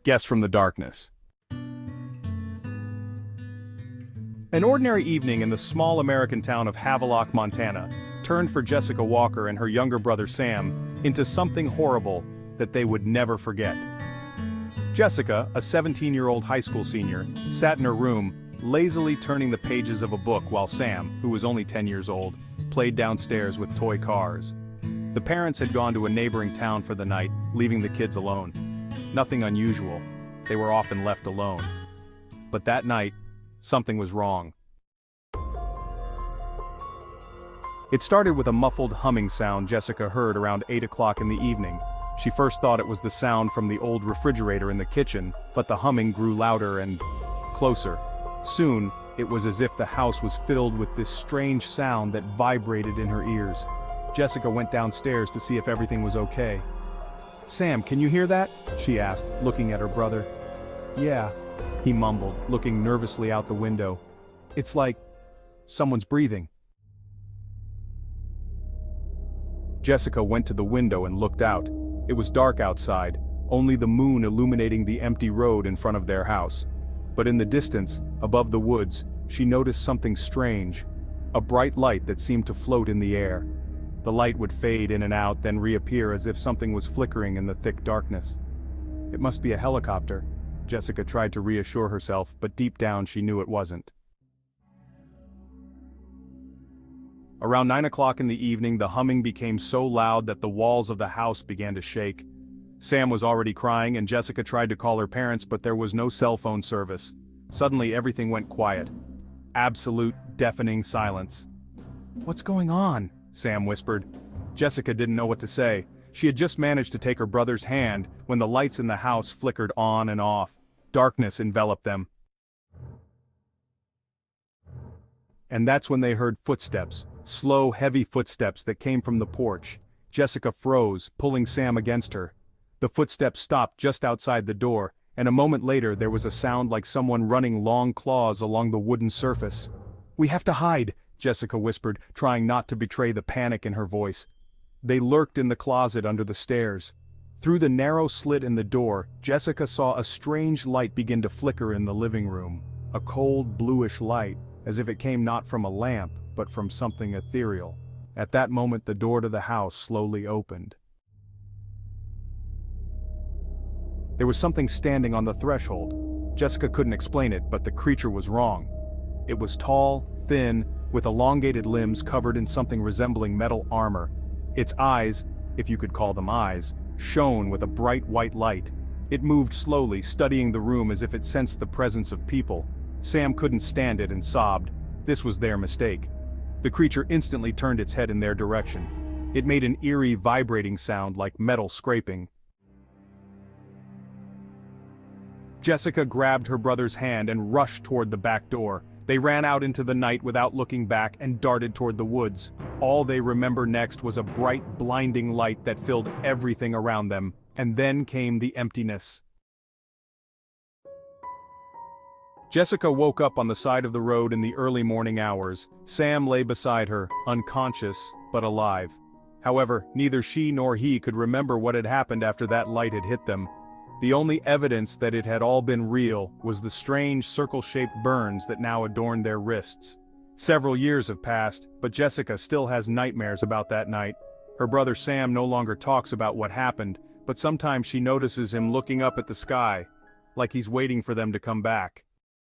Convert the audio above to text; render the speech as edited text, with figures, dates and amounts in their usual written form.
Guest from the Darkness. An ordinary evening in the small American town of Havelock, Montana, turned for Jessica Walker and her younger brother Sam into something horrible that they would never forget. Jessica, a 17-year-old high school senior, sat in her room, lazily turning the pages of a book while Sam, who was only 10 years old, played downstairs with toy cars. The parents had gone to a neighboring town for the night, leaving the kids alone. Nothing unusual. They were often left alone. But that night, something was wrong. It started with a muffled humming sound Jessica heard around 8 o'clock in the evening. She first thought it was the sound from the old refrigerator in the kitchen, but the humming grew louder and closer. Soon, it was as if the house was filled with this strange sound that vibrated in her ears. Jessica went downstairs to see if everything was okay. "Sam, can you hear that?" she asked, looking at her brother. "Yeah," he mumbled, looking nervously out the window. "It's like someone's breathing." Jessica went to the window and looked out. It was dark outside, only the moon illuminating the empty road in front of their house. But in the distance, above the woods, she noticed something strange. A bright light that seemed to float in the air. The light would fade in and out, then reappear as if something was flickering in the thick darkness. It must be a helicopter. Jessica tried to reassure herself, but deep down she knew it wasn't. Around 9 o'clock in the evening, the humming became so loud that the walls of the house began to shake. Sam was already crying and Jessica tried to call her parents, but there was no cell phone service. Suddenly everything went quiet. Absolute, deafening silence. "What's going on?" Sam whispered. Jessica didn't know what to say. She had just managed to take her brother's hand when the lights in the house flickered on and off. Darkness enveloped them. And that's when they heard footsteps, slow, heavy footsteps that came from the porch. Jessica froze, pulling Sam against her. The footsteps stopped just outside the door, and a moment later there was a sound like someone running long claws along the wooden surface. "We have to hide," Jessica whispered, trying not to betray the panic in her voice. They lurked in the closet under the stairs. Through the narrow slit in the door, Jessica saw a strange light begin to flicker in the living room. A cold, bluish light, as if it came not from a lamp, but from something ethereal. At that moment the door to the house slowly opened. There was something standing on the threshold. Jessica couldn't explain it, but the creature was wrong. It was tall, thin, with elongated limbs covered in something resembling metal armor. Its eyes, if you could call them eyes, shone with a bright white light. It moved slowly, studying the room as if it sensed the presence of people. Sam couldn't stand it and sobbed. This was their mistake. The creature instantly turned its head in their direction. It made an eerie, vibrating sound like metal scraping. Jessica grabbed her brother's hand and rushed toward the back door. They ran out into the night without looking back and darted toward the woods. All they remember next was a bright, blinding light that filled everything around them, and then came the emptiness. Jessica woke up on the side of the road in the early morning hours. Sam lay beside her, unconscious, but alive. However, neither she nor he could remember what had happened after that light had hit them. The only evidence that it had all been real was the strange circle-shaped burns that now adorned their wrists. Several years have passed, but Jessica still has nightmares about that night. Her brother Sam no longer talks about what happened, but sometimes she notices him looking up at the sky, like he's waiting for them to come back.